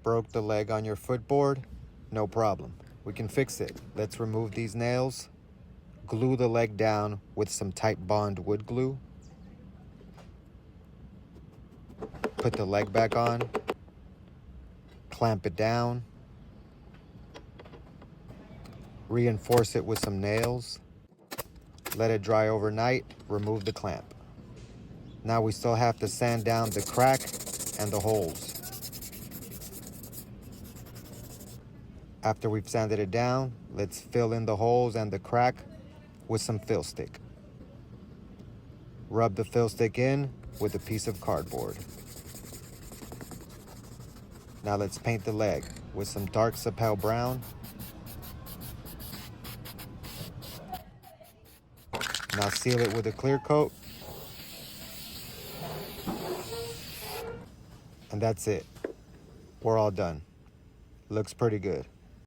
Broke the leg on your footboard? No problem. We can fix it. Let's remove these nails. Glue the leg down with some Type Bond wood glue. Put the leg back on. Clamp it down. Reinforce it with some nails. Let it dry overnight. Remove the clamp. Now we still have to sand down the crack and the holes. After we've sanded it down, let's fill in the holes and the crack with some fill stick. Rub the fill stick in with a piece of cardboard. Now let's paint the leg with some dark Sapel brown. Now seal it with a clear coat. And that's it. We're all done. Looks pretty good.